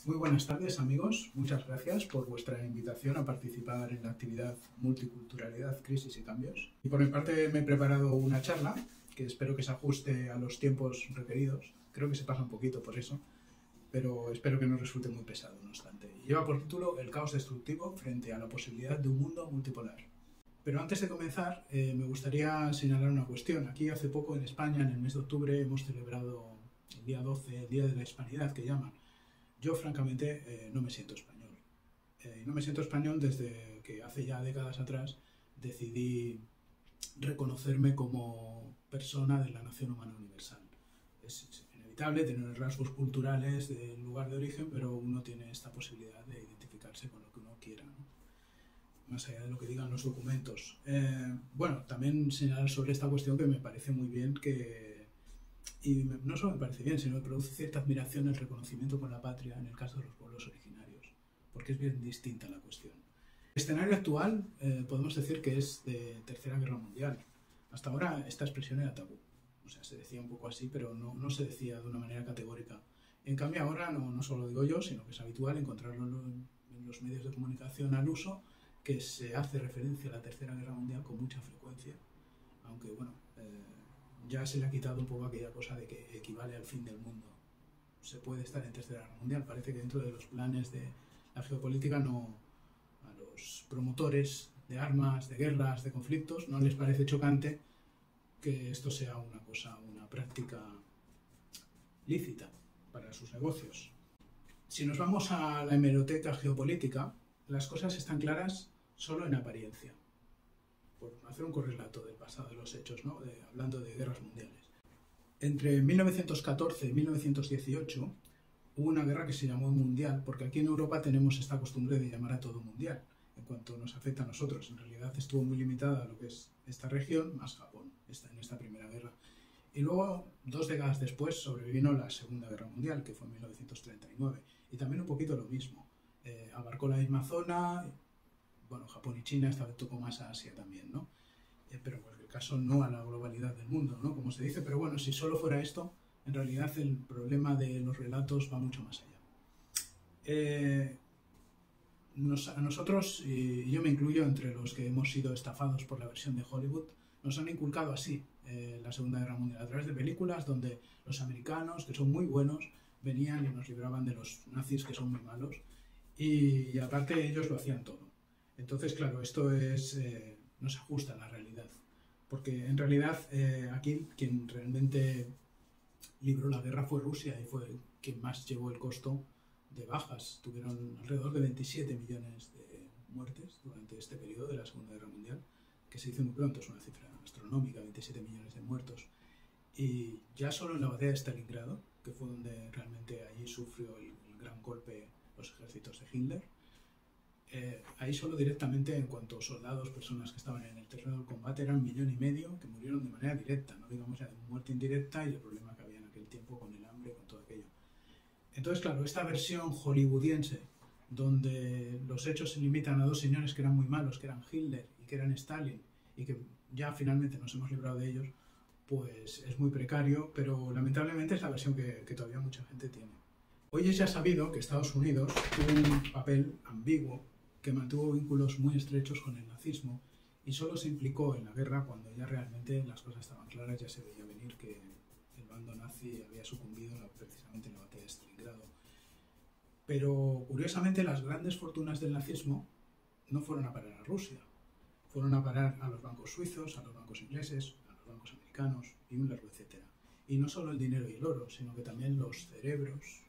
Muy buenas tardes, amigos. Muchas gracias por vuestra invitación a participar en la actividad Multiculturalidad, Crisis y Cambios. Y por mi parte me he preparado una charla que espero que se ajuste a los tiempos requeridos. Creo que se pasa un poquito por eso, pero espero que no resulte muy pesado, no obstante. Lleva por título El caos destructivo frente a la posibilidad de un mundo multipolar. Pero antes de comenzar, me gustaría señalar una cuestión. Aquí hace poco en España, en el mes de octubre, hemos celebrado el día 12, el Día de la Hispanidad, que llaman. Yo, francamente, no me siento español. No me siento español desde que hace ya décadas atrás decidí reconocerme como persona de la nación humana universal. Es inevitable tener rasgos culturales del lugar de origen, pero uno tiene esta posibilidad de identificarse con lo que uno quiera, ¿no? Más allá de lo que digan los documentos. Bueno, también señalar sobre esta cuestión que me parece muy bien y no solo me parece bien, sino me produce cierta admiración el reconocimiento con la patria en el caso de los pueblos originarios, porque es bien distinta la cuestión. El escenario actual podemos decir que es de Tercera Guerra Mundial. Hasta ahora esta expresión era tabú, o sea, se decía un poco así, pero no se decía de una manera categórica. En cambio ahora no solo lo digo yo, sino que es habitual encontrarlo en los medios de comunicación al uso, que se hace referencia a la Tercera Guerra Mundial con mucha frecuencia, aunque bueno, ya se le ha quitado un poco aquella cosa de que equivale al fin del mundo. Se puede estar en Tercera Guerra Mundial. Parece que dentro de los planes de la geopolítica a los promotores de armas, de guerras, de conflictos, no les parece chocante que esto sea una práctica lícita para sus negocios. Si nos vamos a la hemeroteca geopolítica, las cosas están claras solo en apariencia. Por hacer un correlato del pasado de los hechos, ¿no? Hablando de guerras mundiales. Entre 1914 y 1918 hubo una guerra que se llamó mundial, porque aquí en Europa tenemos esta costumbre de llamar a todo mundial, en cuanto nos afecta a nosotros. En realidad estuvo muy limitada a lo que es esta región, más Japón, en esta primera guerra. Y luego, 2 décadas después, sobrevino la Segunda Guerra Mundial, que fue en 1939, y también un poquito lo mismo. Abarcó la misma zona. Bueno, Japón y China, esta vez tocó más a Asia también, ¿no? Pero en cualquier caso no a la globalidad del mundo, ¿no? Como se dice, pero bueno, si solo fuera esto, en realidad el problema de los relatos va mucho más allá. A nosotros, y yo me incluyo entre los que hemos sido estafados por la versión de Hollywood, nos han inculcado así la Segunda Guerra Mundial, a través de películas donde los americanos, que son muy buenos, venían y nos libraban de los nazis, que son muy malos, y aparte ellos lo hacían todo. Entonces, claro, esto no se ajusta a la realidad, porque en realidad aquí quien realmente libró la guerra fue Rusia y fue quien más llevó el costo de bajas. Tuvieron alrededor de 27 millones de muertes durante este periodo de la Segunda Guerra Mundial, que se dice muy pronto, es una cifra astronómica, 27 millones de muertos. Y ya solo en la batalla de Stalingrado, que fue donde realmente allí sufrió el gran golpe los ejércitos de Hitler, ahí solo directamente en cuanto a soldados, personas que estaban en el terreno del combate, eran 1,5 millones que murieron de manera directa, no digamos ya de muerte indirecta, y el problema que había en aquel tiempo con el hambre y con todo aquello. Entonces, claro, esta versión hollywoodiense, donde los hechos se limitan a 2 señores que eran muy malos, que eran Hitler y que eran Stalin, y que ya finalmente nos hemos librado de ellos, pues es muy precario, pero lamentablemente es la versión que todavía mucha gente tiene. Hoy es ya sabido que Estados Unidos tuvo un papel ambiguo, que mantuvo vínculos muy estrechos con el nazismo y solo se implicó en la guerra cuando ya realmente las cosas estaban claras, ya se veía venir que el bando nazi había sucumbido precisamente en la batalla de Stalingrado. Pero curiosamente las grandes fortunas del nazismo no fueron a parar a Rusia, fueron a parar a los bancos suizos, a los bancos ingleses, a los bancos americanos y un largo etcétera. Y no solo el dinero y el oro, sino que también los cerebros,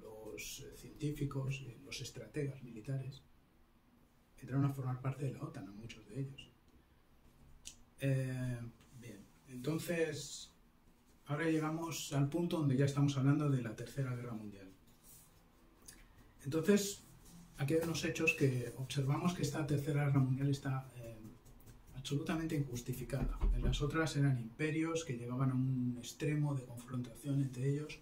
los científicos, los estrategas militares entraron a formar parte de la OTAN, a muchos de ellos. Bien, entonces ahora llegamos al punto donde ya estamos hablando de la Tercera Guerra Mundial. Entonces, aquí hay unos hechos que observamos que esta Tercera Guerra Mundial está absolutamente injustificada. En las otras eran imperios que llegaban a un extremo de confrontación entre ellos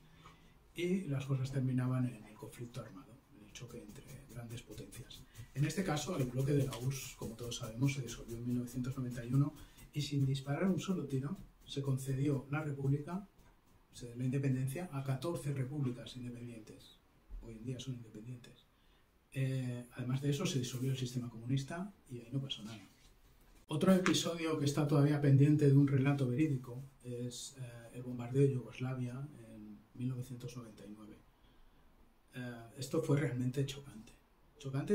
y las cosas terminaban en el conflicto armado, en el choque entre grandes potencias. En este caso, el bloque de la URSS, como todos sabemos, se disolvió en 1991 y sin disparar un solo tiro se concedió la república, la independencia, a 14 repúblicas independientes. hoy en día son independientes. Además de eso, se disolvió el sistema comunista y ahí no pasó nada. Otro episodio que está todavía pendiente de un relato verídico es el bombardeo de Yugoslavia en 1999. Esto fue realmente chocante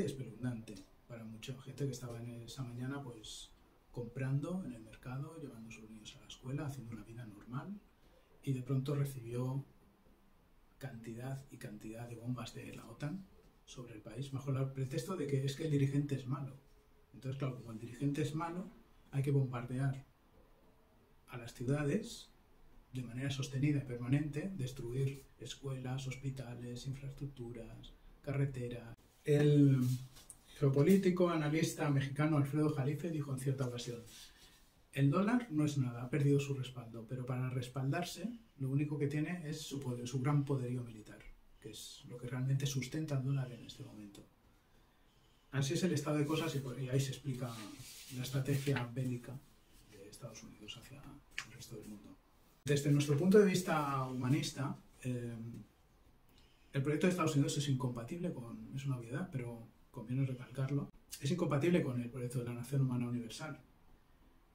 y espeluznante para mucha gente que estaba en esa mañana pues comprando en el mercado, llevando a sus niños a la escuela, haciendo una vida normal, y de pronto recibió cantidad y cantidad de bombas de la OTAN sobre el país, bajo el pretexto de que es que el dirigente es malo. Entonces, claro, como el dirigente es malo, hay que bombardear a las ciudades de manera sostenida y permanente, destruir escuelas, hospitales, infraestructuras, carreteras. El geopolítico analista mexicano Alfredo Jalife dijo en cierta ocasión: el dólar no es nada, ha perdido su respaldo, pero para respaldarse lo único que tiene es su poder, su gran poderío militar, que es lo que realmente sustenta al dólar en este momento. Así es el estado de cosas y ahí se explica la estrategia bélica de Estados Unidos hacia el resto del mundo. Desde nuestro punto de vista humanista, el proyecto de Estados Unidos es incompatible con, es una obviedad, pero conviene recalcarlo, es incompatible con el proyecto de la Nación Humana Universal.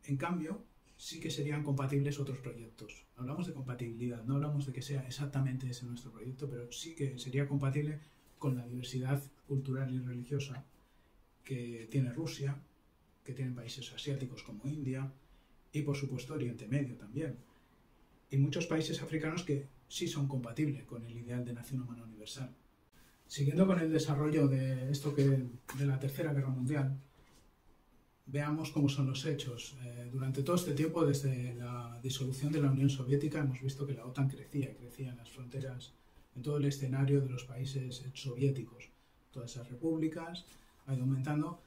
En cambio, sí que serían compatibles otros proyectos. Hablamos de compatibilidad, no hablamos de que sea exactamente ese nuestro proyecto, pero sí que sería compatible con la diversidad cultural y religiosa que tiene Rusia, que tienen países asiáticos como India y por supuesto Oriente Medio también. Y muchos países africanos que sí son compatibles con el ideal de Nación Humana Universal. Siguiendo con el desarrollo de esto de la Tercera Guerra Mundial, veamos cómo son los hechos. Durante todo este tiempo, desde la disolución de la Unión Soviética, hemos visto que la OTAN crecía en las fronteras, en todo el escenario de los países soviéticos. Todas esas repúblicas ha ido aumentando,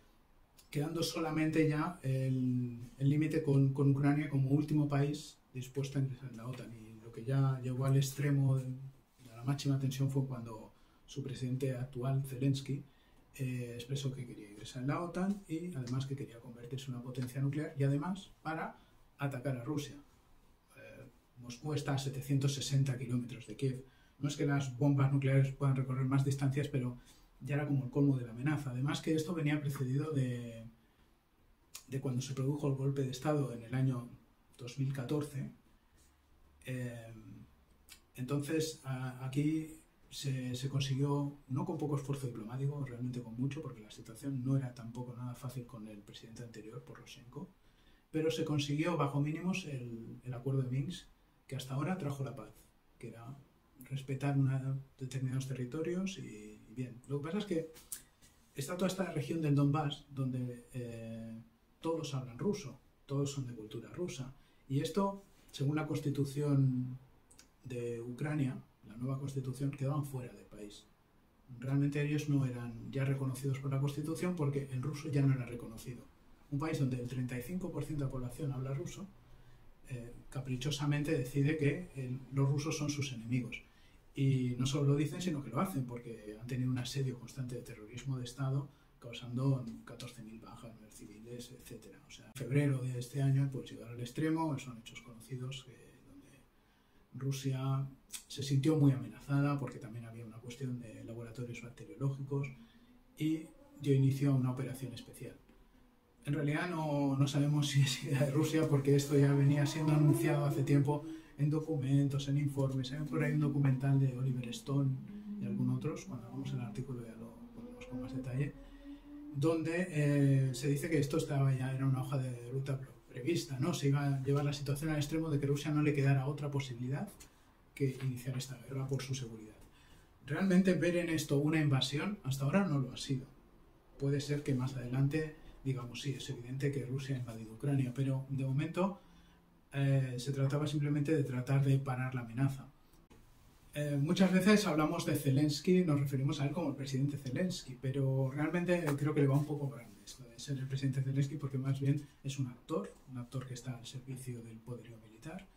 quedando solamente ya el límite con Ucrania como último país dispuesto a ingresar en la OTAN. Y lo que ya llegó al extremo de la máxima tensión fue cuando su presidente actual, Zelensky, expresó que quería ingresar en la OTAN y además que quería convertirse en una potencia nuclear y además para atacar a Rusia. Moscú está a 760 kilómetros de Kiev. No es que las bombas nucleares puedan recorrer más distancias, pero ya era como el colmo de la amenaza. Además que esto venía precedido de cuando se produjo el golpe de Estado en el año 2014. Entonces aquí se consiguió, no con poco esfuerzo diplomático, realmente con mucho, porque la situación no era tampoco nada fácil con el presidente anterior, Poroshenko, pero se consiguió bajo mínimos el acuerdo de Minsk, que hasta ahora trajo la paz, que era respetar determinados territorios y bien. Lo que pasa es que está toda esta región del Donbass donde todos hablan ruso, todos son de cultura rusa, y esto, según la constitución de Ucrania, la nueva constitución, quedaban fuera del país. Realmente ellos no eran ya reconocidos por la constitución porque el ruso ya no era reconocido. Un país donde el 35% de la población habla ruso, caprichosamente decide que los rusos son sus enemigos. Y no solo lo dicen, sino que lo hacen, porque han tenido un asedio constante de terrorismo de Estado, causando 14.000 bajas civiles, etc. O sea, en febrero de este año pues llegaron al extremo, son hechos conocidos, donde Rusia se sintió muy amenazada, porque también había una cuestión de laboratorios bacteriológicos, y dio inicio a una operación especial. En realidad no sabemos si es idea de Rusia, porque esto ya venía siendo anunciado hace tiempo en documentos, en informes. Hay por ahí un documental de Oliver Stone y algunos otros, cuando hagamos el artículo ya lo ponemos con más detalle, donde se dice que esto era una hoja de ruta prevista, ¿no? Se iba a llevar la situación al extremo de que Rusia no le quedara otra posibilidad que iniciar esta guerra por su seguridad. Realmente ver en esto una invasión hasta ahora no lo ha sido. Puede ser que más adelante digamos, sí, es evidente que Rusia ha invadido Ucrania, pero de momento se trataba simplemente de tratar de parar la amenaza. Muchas veces hablamos de Zelensky, nos referimos a él como el presidente Zelensky, pero realmente creo que le va un poco grande esto de ser el presidente Zelensky, porque más bien es un actor que está al servicio del poderío militar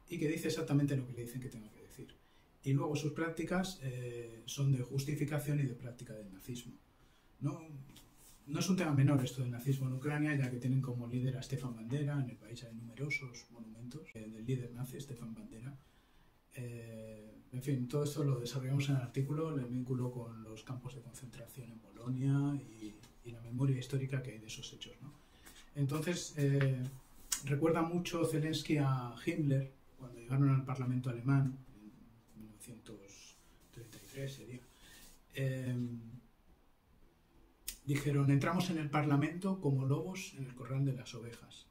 y que dice exactamente lo que le dicen que tenga que decir. Y luego sus prácticas son de justificación y de práctica del nazismo. No es un tema menor esto del nazismo en Ucrania, ya que tienen como líder a Stefan Bandera. En el país hay numerosos monumentos del líder nazi, Stefan Bandera. En fin, todo esto lo desarrollamos en el artículo, el vínculo con los campos de concentración en Polonia y la memoria histórica que hay de esos hechos, ¿no? Entonces, recuerda mucho Zelensky a Himmler cuando llegaron al Parlamento alemán, en 1933 sería. Dijeron, entramos en el Parlamento como lobos en el corral de las ovejas.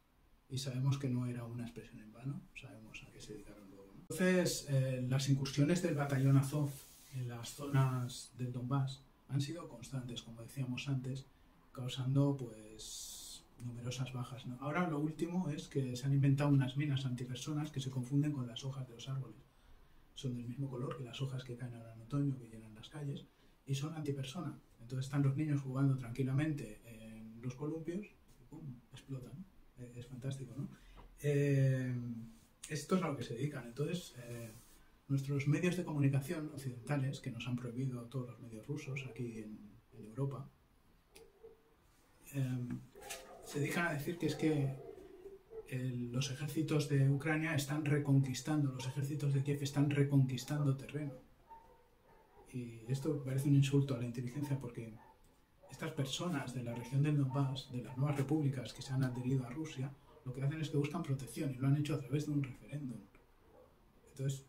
Y sabemos que no era una expresión en vano, sabemos a qué se dedicaron luego, ¿no? Entonces, las incursiones del batallón Azov en las zonas del Donbass han sido constantes, como decíamos antes, causando pues numerosas bajas, ¿no? Ahora lo último es que se han inventado unas minas antipersonas que se confunden con las hojas de los árboles. Son del mismo color que las hojas que caen ahora en otoño, que llenan las calles, y son antipersona. Entonces están los niños jugando tranquilamente en los columpios y ¡pum!, explotan. Es fantástico, ¿no? Esto es a lo que se dedican. Entonces, nuestros medios de comunicación occidentales, que nos han prohibido todos los medios rusos aquí en Europa, se dedican a decir que es que los ejércitos de Ucrania están reconquistando, los ejércitos de Kiev están reconquistando terreno. Y esto parece un insulto a la inteligencia porque estas personas de la región del Donbass, de las nuevas repúblicas que se han adherido a Rusia, lo que hacen es que buscan protección y lo han hecho a través de un referéndum. Entonces,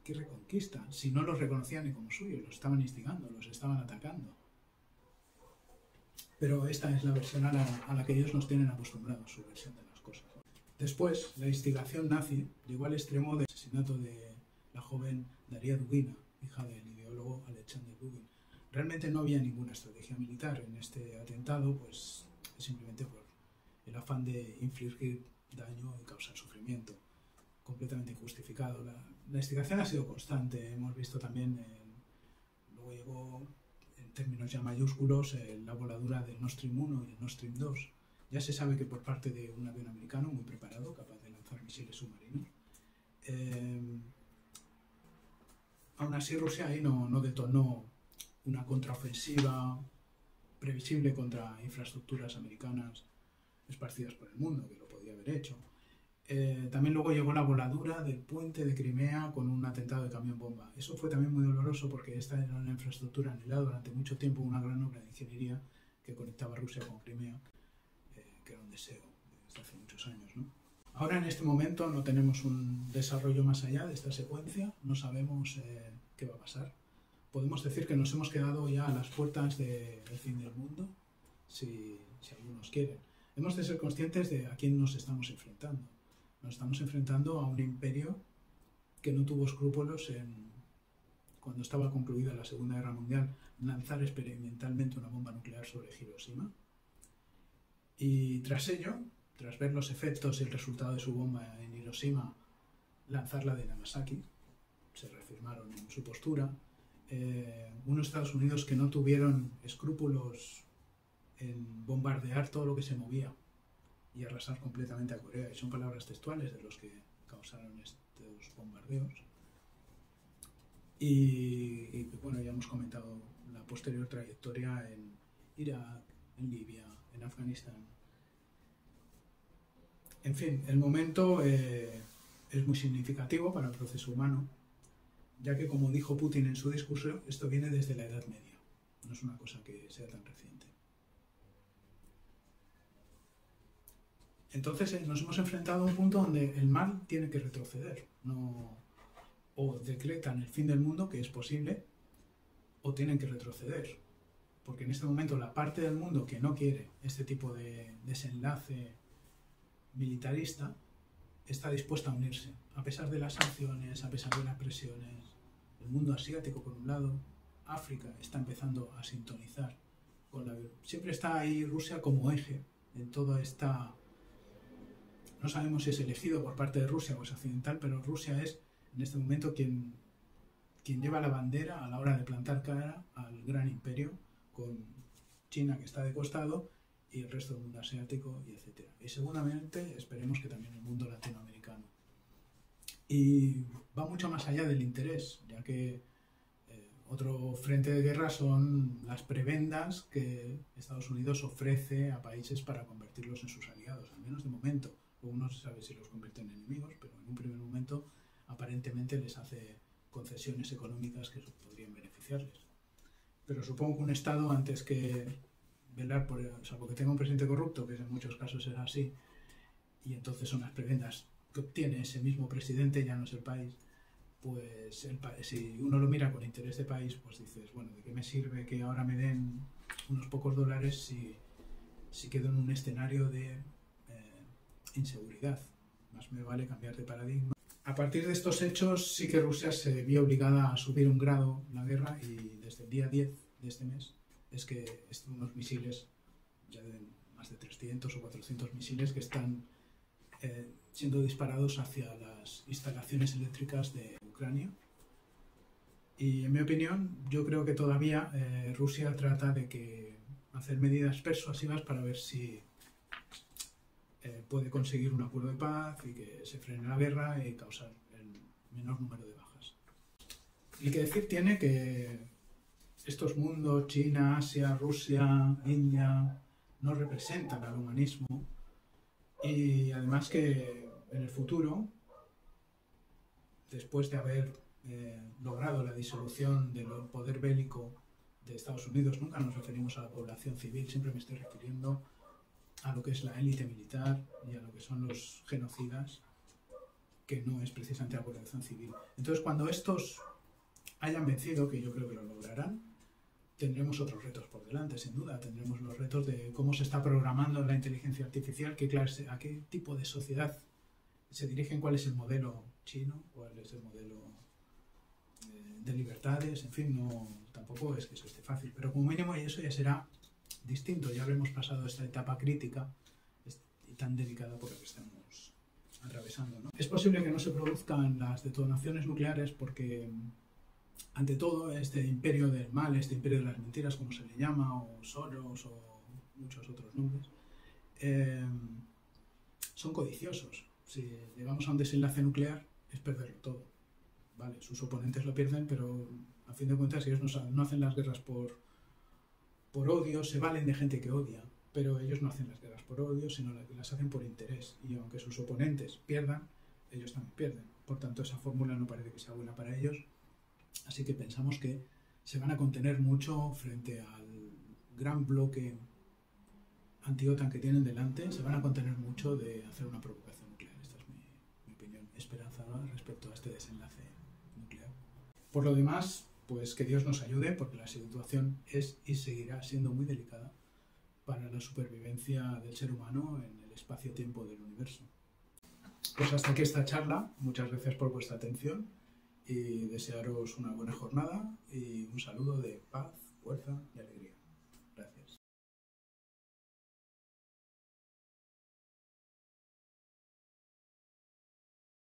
¿qué reconquista? Si no los reconocían ni como suyos, los estaban instigando, los estaban atacando. Pero esta es la versión a la que ellos nos tienen acostumbrados, su versión de las cosas. Después, la instigación nazi llegó al extremo del asesinato de la joven Daria Dugina, hija del ideólogo Alexander Dugin. Realmente no había ninguna estrategia militar en este atentado, pues simplemente por el afán de infligir daño y causar sufrimiento, completamente injustificado. La instigación ha sido constante, hemos visto también, luego llegó en términos ya mayúsculos, la voladura del Nord Stream 1 y el Nord Stream 2. Ya se sabe que por parte de un avión americano muy preparado, capaz de lanzar misiles submarinos. Aún así Rusia ahí no detonó una contraofensiva previsible contra infraestructuras americanas esparcidas por el mundo, que lo podía haber hecho. También luego llegó la voladura del puente de Crimea con un atentado de camión bomba. Eso fue también muy doloroso porque esta era una infraestructura anhelada durante mucho tiempo, una gran obra de ingeniería que conectaba Rusia con Crimea, que era un deseo desde hace muchos años, ¿no? Ahora en este momento no tenemos un desarrollo más allá de esta secuencia, no sabemos qué va a pasar. Podemos decir que nos hemos quedado ya a las puertas del fin del mundo, si algunos quieren. Hemos de ser conscientes de a quién nos estamos enfrentando. Nos estamos enfrentando a un imperio que no tuvo escrúpulos cuando estaba concluida la Segunda Guerra Mundial, lanzar experimentalmente una bomba nuclear sobre Hiroshima. Y tras ello, tras ver los efectos y el resultado de su bomba en Hiroshima, lanzarla de Nagasaki, se reafirmaron en su postura. Unos Estados Unidos que no tuvieron escrúpulos en bombardear todo lo que se movía y arrasar completamente a Corea, y son palabras textuales de los que causaron estos bombardeos. Y bueno, ya hemos comentado la posterior trayectoria en Irak, en Libia, en Afganistán. En fin, el momento es muy significativo para el proceso humano, ya que, como dijo Putin en su discurso, esto viene desde la Edad Media, no es una cosa que sea tan reciente. Entonces nos hemos enfrentado a un punto donde el mal tiene que retroceder, o decretan el fin del mundo, que es posible, o tienen que retroceder, porque en este momento la parte del mundo que no quiere este tipo de desenlace militarista está dispuesta a unirse, a pesar de las sanciones, a pesar de las presiones. El mundo asiático, por un lado, África está empezando a sintonizar con la... Siempre está ahí Rusia como eje en toda esta... No sabemos si es elegido por parte de Rusia o es occidental, pero Rusia es en este momento quien lleva la bandera a la hora de plantar cara al gran imperio, con China, que está de costado, y el resto del mundo asiático, y etc. Y seguramente esperemos que también el mundo latinoamericano. Y va mucho más allá del interés, ya que otro frente de guerra son las prebendas que Estados Unidos ofrece a países para convertirlos en sus aliados, al menos de momento. Luego no se sabe si los convierte en enemigos, pero en un primer momento aparentemente les hace concesiones económicas que podrían beneficiarles. Pero supongo que un Estado, antes que velar por, salvo que tenga un presidente corrupto, que en muchos casos es así, y entonces son las prebendas que obtiene ese mismo presidente, ya no es el país, pues si uno lo mira con interés de país, pues dices, bueno, ¿de qué me sirve que ahora me den unos pocos dólares si quedo en un escenario de inseguridad? Más me vale cambiar de paradigma. A partir de estos hechos, sí que Rusia se vio obligada a subir un grado la guerra, y desde el día 10 de este mes es que unos misiles, ya de más de 300 o 400 misiles, que están siendo disparados hacia las instalaciones eléctricas de Ucrania. Y en mi opinión, yo creo que todavía Rusia trata de hacer medidas persuasivas para ver si puede conseguir un acuerdo de paz y que se frene la guerra y causar el menor número de bajas. Y que decir tiene que estos mundos, China, Asia, Rusia, India, no representan al humanismo, y además que en el futuro, después de haber logrado la disolución del poder bélico de Estados Unidos, nunca nos referimos a la población civil, siempre me estoy refiriendo a lo que es la élite militar y a lo que son los genocidas, que no es precisamente la población civil. Entonces, cuando estos hayan vencido, que yo creo que lo lograrán, tendremos otros retos por delante, sin duda. Tendremos los retos de cómo se está programando la inteligencia artificial, a qué tipo de sociedad se dirigen, cuál es el modelo chino, cuál es el modelo de libertades, en fin, tampoco es que eso esté fácil, pero como mínimo eso ya será distinto, ya habremos pasado esta etapa crítica y tan delicada por la que estamos atravesando, ¿no? Es posible que no se produzcan las detonaciones nucleares porque, ante todo, este imperio del mal, este imperio de las mentiras, como se le llama, o Soros, o muchos otros nombres, son codiciosos. Si llegamos a un desenlace nuclear, es perderlo todo. Vale, sus oponentes lo pierden, pero a fin de cuentas ellos no hacen las guerras por odio, se valen de gente que odia, pero ellos no hacen las guerras por odio, sino que las hacen por interés, y aunque sus oponentes pierdan, ellos también pierden. Por tanto, esa fórmula no parece que sea buena para ellos, así que pensamos que se van a contener mucho frente al gran bloque anti-OTAN que tienen delante, se van a contener mucho de hacer una provocación nuclear. Esta es mi opinión esperanzadora respecto a este desenlace nuclear. Por lo demás, pues que Dios nos ayude, porque la situación es y seguirá siendo muy delicada para la supervivencia del ser humano en el espacio-tiempo del universo. Pues hasta aquí esta charla. Muchas gracias por vuestra atención y desearos una buena jornada y un saludo de paz